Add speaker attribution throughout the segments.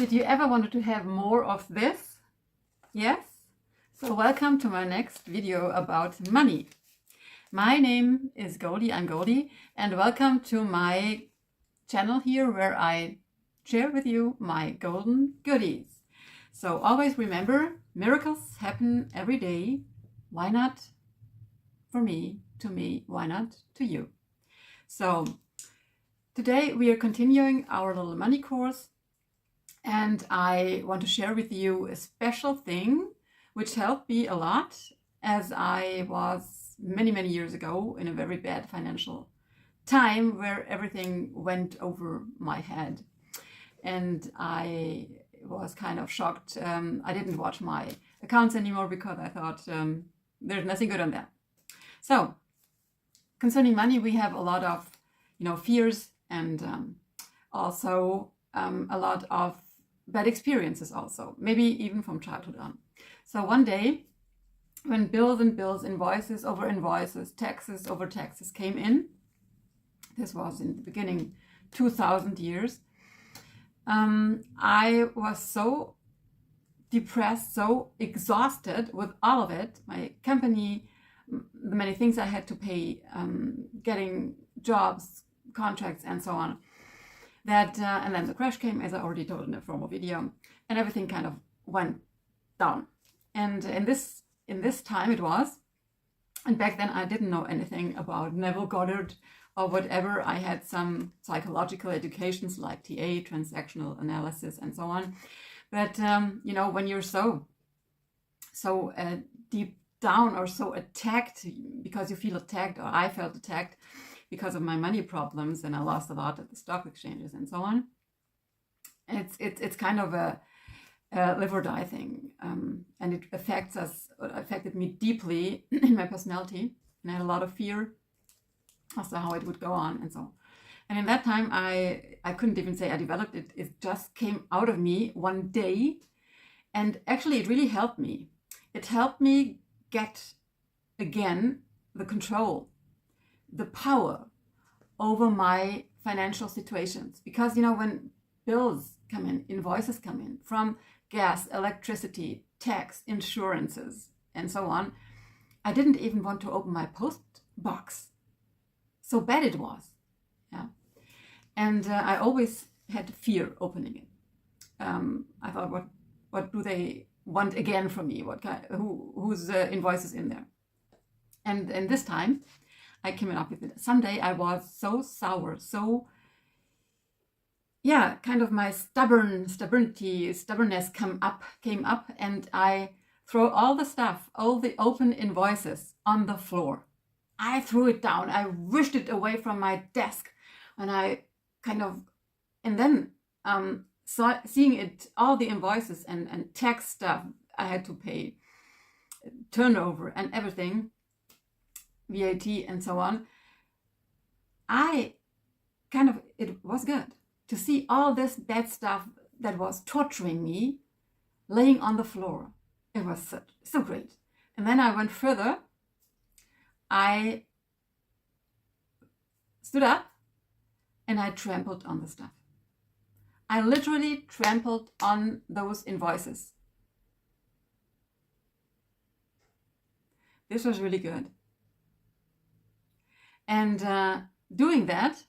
Speaker 1: Did you ever wanted to have more of this? Yes? So welcome to my next video about money. My name is Goldie, I'm Goldie, and welcome to my channel here where I share with you my golden goodies. So always remember, miracles happen every day. Why not for me, to me, why not to you? So today we are continuing our little money course, and I want to share with you a special thing which helped me a lot, as I was many years ago in a very bad financial time where everything went over my head, and I was kind of shocked. I didn't watch my accounts anymore because I thought there's nothing good on that. So concerning money, we have a lot of fears, and also a lot of bad experiences also, maybe even from childhood on. So one day when bills and bills, invoices over invoices, taxes over taxes came in, this was in the beginning 2000 years, I was so depressed, so exhausted with all of it, my company, the many things I had to pay, getting jobs, contracts, and so on, that and then the crash came, as I already told in a former video, and everything kind of went down. And in this time it was, and back then I didn't know anything about Neville Goddard or whatever. I had some psychological educations like TA, transactional analysis, and so on. But when you're so deep down or so attacked, because you feel attacked, or I felt attacked because of my money problems, and I lost a lot at the stock exchanges and so on. It's kind of a live or die thing, and it affected me deeply in my personality, and I had a lot of fear as to how it would go on and so on. And in that time, I couldn't even say I developed it. It just came out of me one day, and actually it really helped me. It helped me get again the control, the power over my financial situations. Because when bills come in, invoices come in from gas, electricity, tax, insurances, and so on, I didn't even want to open my post box. So bad it was. Yeah. And I always had fear opening it. I thought, what do they want again from me? Whose invoices in there? And this time I came up with it. Someday I was so sour, so kind of my stubbornness came up, and I throw all the stuff, all the open invoices on the floor. I threw it down. I wished it away from my desk, and and then seeing it, all the invoices and tax stuff I had to pay, turnover and everything, VAT and so on, it was good to see all this bad stuff that was torturing me laying on the floor. It was so great. And then I went further. I stood up and I trampled on the stuff. I literally trampled on those invoices. This was really good. And doing that,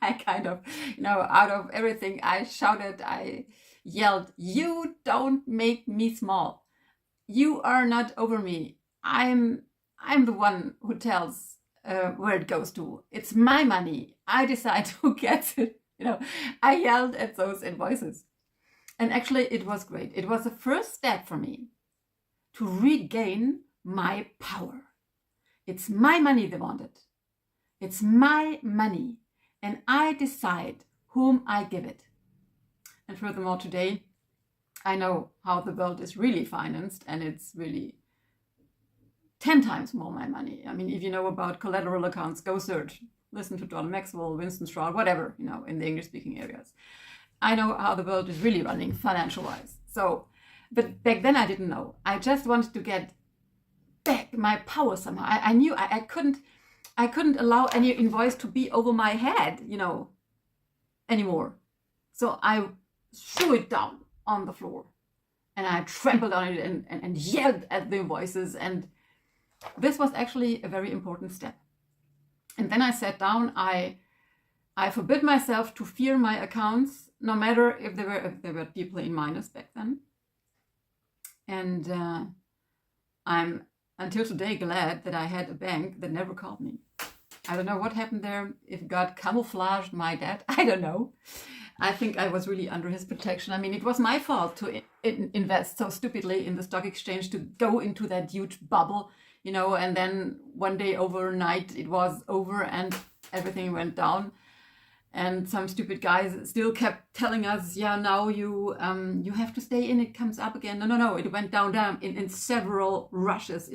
Speaker 1: I kind of, out of everything, I shouted, I yelled, "You don't make me small. You are not over me. I'm the one who tells where it goes to. It's my money. I decide who gets it." I yelled at those invoices. And actually it was great. It was the first step for me to regain my power. It's my money they wanted. It's my money, and I decide whom I give it. And furthermore, today I know how the world is really financed, and it's really 10 times more my money. I mean, if you know about collateral accounts, go search. Listen to John Maxwell, Winston Strawn, whatever, in the English-speaking areas. I know how the world is really running financial-wise. So, but back then I didn't know. I just wanted to get back my power somehow. I knew I couldn't allow any invoice to be over my head, anymore. So I threw it down on the floor and I trampled on it and yelled at the invoices. And this was actually a very important step. And then I sat down. I forbid myself to fear my accounts, no matter if there were people in minus back then. And I'm until today glad that I had a bank that never called me. I don't know what happened there, if God camouflaged my debt. I don't know. I think I was really under his protection. I mean, it was my fault to invest so stupidly in the stock exchange, to go into that huge bubble, you know, and then one day overnight it was over and everything went down. And some stupid guys still kept telling us, yeah, now you have to stay in, it comes up again. No, it went down in several rushes,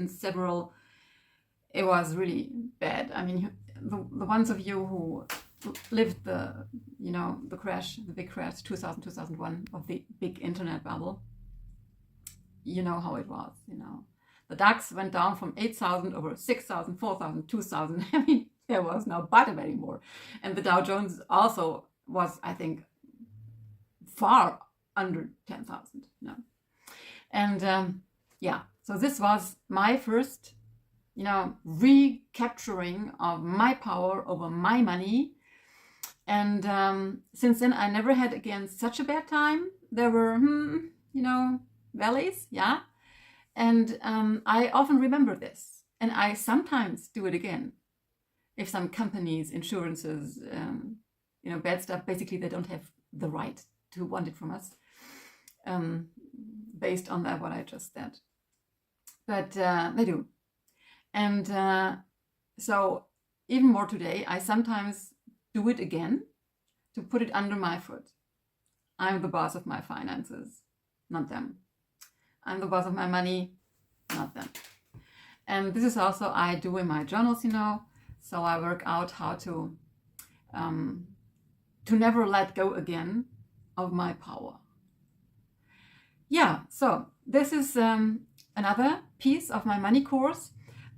Speaker 1: it was really bad. I mean, the ones of you who lived the big crash, 2000, 2001 of the big internet bubble, you know how it was, you know. The DAX went down from 8,000 over 6,000, 4,000, 2,000. I mean, there was no bottom anymore. And the Dow Jones also was, I think, far under 10,000. You know? And yeah, so this was my first, you know, recapturing of my power over my money. And since then, I never had again such a bad time. There were, you know, valleys, yeah. And I often remember this. And I sometimes do it again. If some companies, insurances, you know, bad stuff, basically they don't have the right to want it from us, based on that, what I just said. But they do. And so even more today, I sometimes do it again to put it under my foot. I'm the boss of my finances, not them. I'm the boss of my money, not them. And this is also I do in my journals, you know. So I work out how to never let go again of my power. Yeah, so this is another piece of my money course.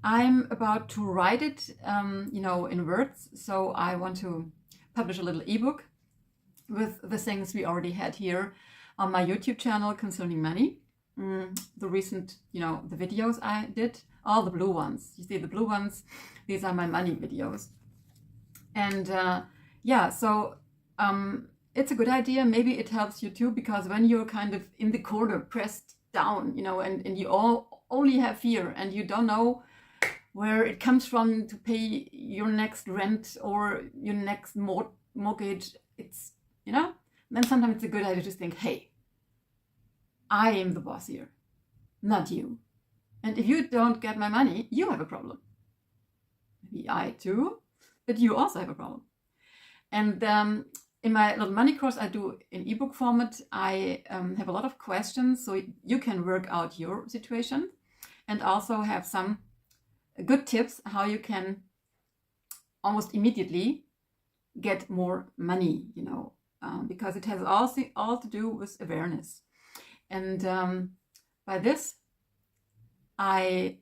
Speaker 1: I'm about to write it, you know, in words. So I want to publish a little ebook with the things we already had here on my YouTube channel concerning money. The recent, you know, the videos I did, all the blue ones. You see the blue ones, these are my money videos. And yeah, so it's a good idea. Maybe it helps you too, because when you're kind of in the corner, pressed down, you know, and you only have fear and you don't know where it comes from to pay your next rent or your next mortgage, it's, you know, then sometimes it's a good idea to think, hey, I am the boss here, not you. And if you don't get my money, you have a problem. Maybe I too, but you also have a problem. And in my little money course I do in ebook format, I have a lot of questions so you can work out your situation, and also have some good tips how you can almost immediately get more money, you know, because it has also all to do with awareness. And by this, I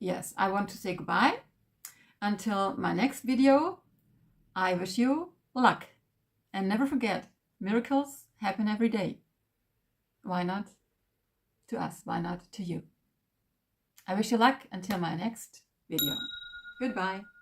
Speaker 1: want to say goodbye. Until my next video, I wish you luck. And never forget, miracles happen every day. Why not to us? Why not to you? I wish you luck until my next video. Goodbye.